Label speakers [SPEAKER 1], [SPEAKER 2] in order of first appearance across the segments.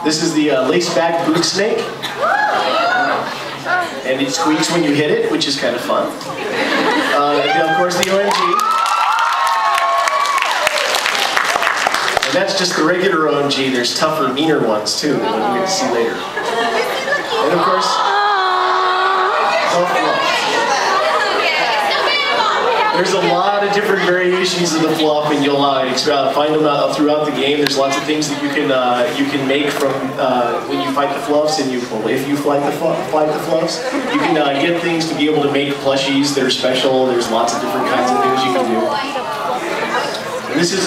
[SPEAKER 1] This is the lace-back boot snake. And it squeaks when you hit it, which is kind of fun. And of course the OMG. And that's just the regular OMG. There's tougher, meaner ones too, that we'll get to see later. And of course, there's a lot of different variations of the fluff, and you'll find them out throughout the game. There's lots of things that you can make from when you fight the fluffs, and if you fight the fluffs, you can get things to be able to make plushies that are special. There's lots of different kinds of things you can do. And this is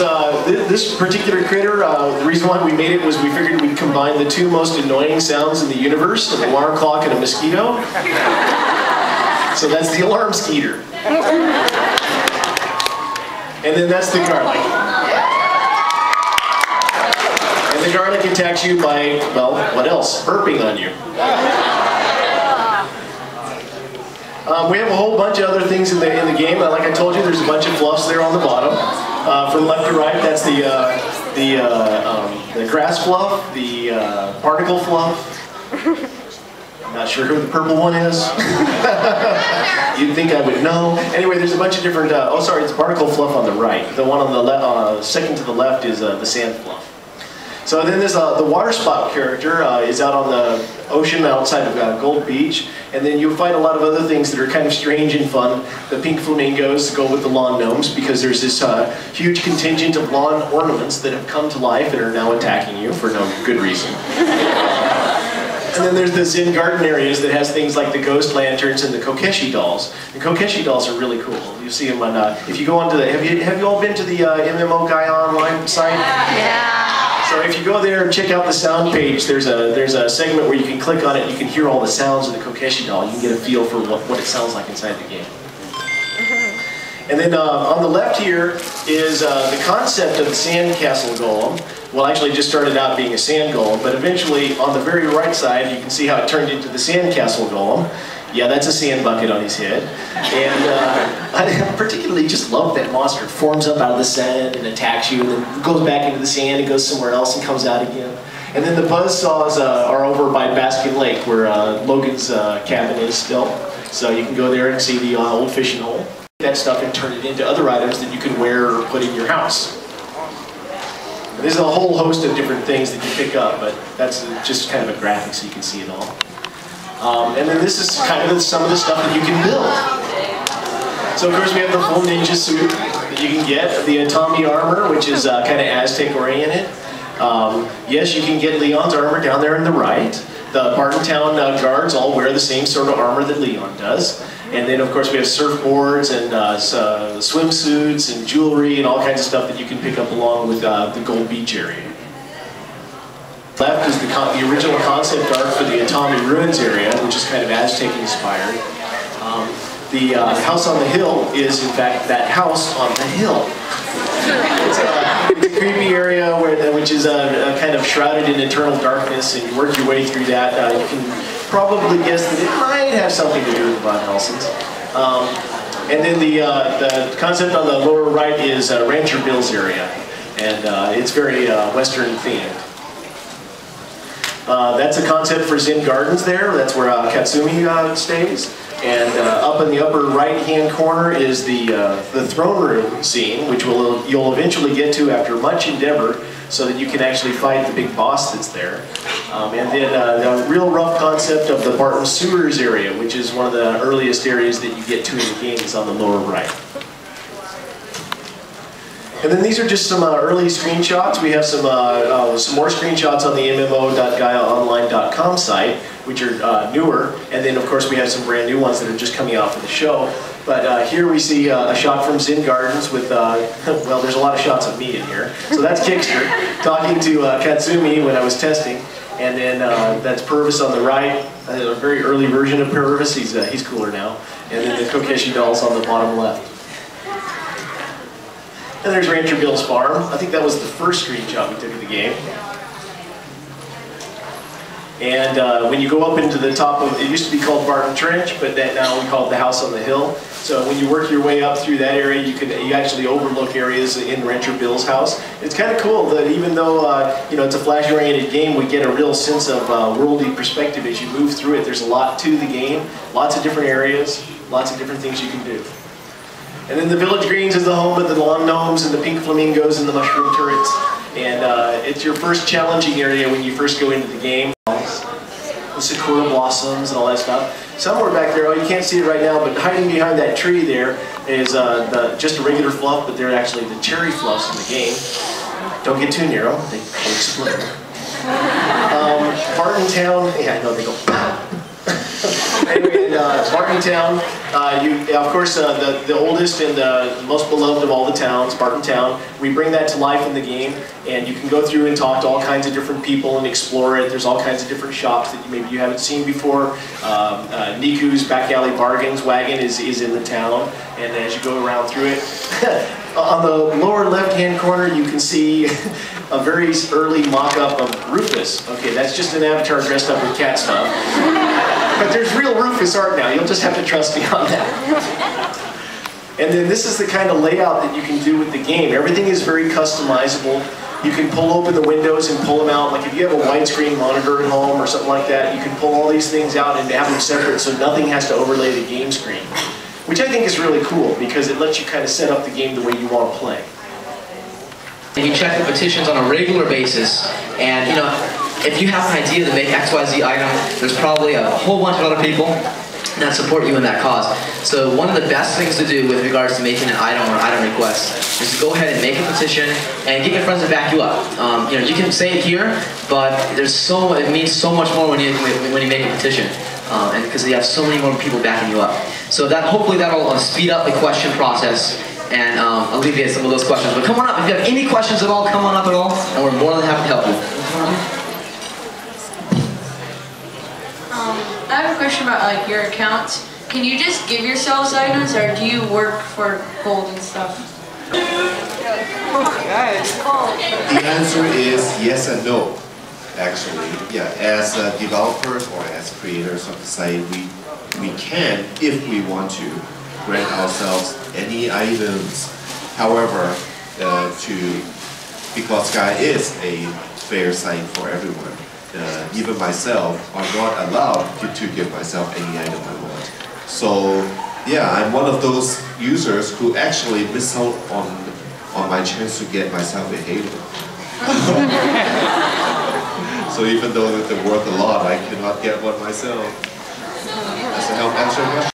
[SPEAKER 1] this particular critter. The reason why we made it was we figured we'd combine the two most annoying sounds in the universe: an alarm clock and a mosquito. So that's the alarm skeeter. And then that's the garlic. And the garlic attacks you by, well, what else? Burping on you. We have a whole bunch of other things in the game. Like I told you, there's a bunch of fluffs there on the bottom. From left to right, that's the grass fluff, the particle fluff. Not sure who the purple one is. You'd think I would know. Anyway, there's a bunch of different, oh sorry, it's particle fluff on the right. The one on the second to the left is the sand fluff. So then there's the water spout character is out on the ocean outside of Gold Beach. And then you'll find a lot of other things that are kind of strange and fun. The pink flamingos go with the lawn gnomes because there's this huge contingent of lawn ornaments that have come to life and are now attacking you for no good reason. And then there's the Zen garden areas that has things like the ghost lanterns and the Kokeshi dolls. The Kokeshi dolls are really cool. You see them on, if you go onto the, have you all been to the MMO Gaiaonline site? Yeah. So if you go there and check out the sound page, there's a segment where you can click on it and you can hear all the sounds of the Kokeshi doll. You can get a feel for what it sounds like inside the game. And then on the left here is the concept of the sandcastle golem. Well, actually it just started out being a sand golem, but eventually on the very right side you can see how it turned into the sandcastle golem. Yeah, that's a sand bucket on his head. And I particularly just love that monster. It forms up out of the sand and attacks you, and then goes back into the sand and goes somewhere else and comes out again. And then the buzzsaws are over by Baskin Lake, where Logan's cabin is still. So you can go there and see the old fishing hole. That stuff and turn it into other items that you can wear or put in your house. There's a whole host of different things that you pick up, but that's just kind of a graphic so you can see it all. And then this is kind of some of the stuff that you can build. So of course we have the full ninja suit that you can get, the Atami armor, which is kind of Aztec oriented. Yes, you can get Leon's armor down there on the right. The Bartontown guards all wear the same sort of armor that Leon does. And then of course we have surfboards and swimsuits and jewelry and all kinds of stuff that you can pick up along with the Gold Beach area. Left is the original concept art for the Atami Ruins area, which is kind of Aztec inspired. The house on the hill is in fact that house on the hill. It's a creepy area which is kind of shrouded in eternal darkness, and you work your way through that. You can probably guess that it might have something to do with Von Helsing's. And then the concept on the lower right is Rancher Bill's area, and it's very Western themed. That's a concept for Zen Gardens there. That's where Katsumi stays. And up in the upper right-hand corner is the throne room scene, which you'll eventually get to after much endeavor, so that you can actually fight the big boss that's there. And then the real rough concept of the Barton Sewers area, which is one of the earliest areas that you get to in the game, is on the lower right. And then these are just some early screenshots. We have some more screenshots on the mmo.gaiaonline.com site, which are newer. And then of course we have some brand new ones that are just coming out for the show. But here we see a shot from Zen Gardens with, well, there's a lot of shots of me in here. So that's Kickster talking to Katsumi when I was testing. And then that's Purvis on the right, a very early version of Purvis. He's cooler now. And then the Kokeshi dolls on the bottom left. And there's Rancher Bill's farm. I think that was the first screenshot we took of the game. And when you go up into the top of, it used to be called Barton Trench, but that now we call it the House on the Hill. So when you work your way up through that area, you actually overlook areas in Rancher Bill's house. It's kind of cool that even though you know, it's a flash-oriented game, we get a real sense of worldly perspective as you move through it. There's a lot to the game, lots of different areas, lots of different things you can do. And then the Village Greens is the home of the lawn gnomes and the pink flamingos and the mushroom turrets. And it's your first challenging area when you first go into the game. The sakura blossoms and all that stuff. Somewhere back there, oh, you can't see it right now, but hiding behind that tree there is just a regular fluff, but they're actually the cherry fluffs in the game. Don't get too near them, they explode. Barton Town, yeah, I know they go. Anyway, Barton Town, of course, the oldest and most beloved of all the towns, Barton Town, we bring that to life in the game, and you can go through and talk to all kinds of different people and explore it. There's all kinds of different shops that maybe you haven't seen before. Niku's Back Alley Bargains wagon is in the town, and as you go around through it, on the lower left-hand corner you can see a very early mock-up of Rufus. Okay, that's just an avatar dressed up with cat stuff. But there's real Rufus art now. You'll just have to trust me on that. And then this is the kind of layout that you can do with the game. Everything is very customizable. You can pull open the windows and pull them out. Like if you have a widescreen monitor at home or something like that, you can pull all these things out and have them separate so nothing has to overlay the game screen. Which I think is really cool because it lets you kind of set up the game the way you want to play.
[SPEAKER 2] You check the petitions on a regular basis, and you know, if you have an idea to make XYZ item, there's probably a whole bunch of other people that support you in that cause. So one of the best things to do with regards to making an item or item request is to go ahead and make a petition and get your friends to back you up. You know, you can say it here, but it means so much more when you make a petition, and because you have so many more people backing you up. So hopefully that'll speed up the question process and alleviate some of those questions. But come on up, if you have any questions at all, come on up at all, and we're more than happy to help you.
[SPEAKER 3] I have a question about like your accounts. Can you just give yourselves items, or do you work for gold and stuff?
[SPEAKER 4] The answer is yes and no, actually. Yeah, as developers or as creators of the site, we can, if we want to, grant ourselves any items. However, because Sky is a fair site for everyone, even myself, I'm not allowed to give myself any item I want. So yeah, I'm one of those users who actually miss out on my chance to get myself a Halo. So even though they're worth a lot, I cannot get one myself. Does that help answer your question?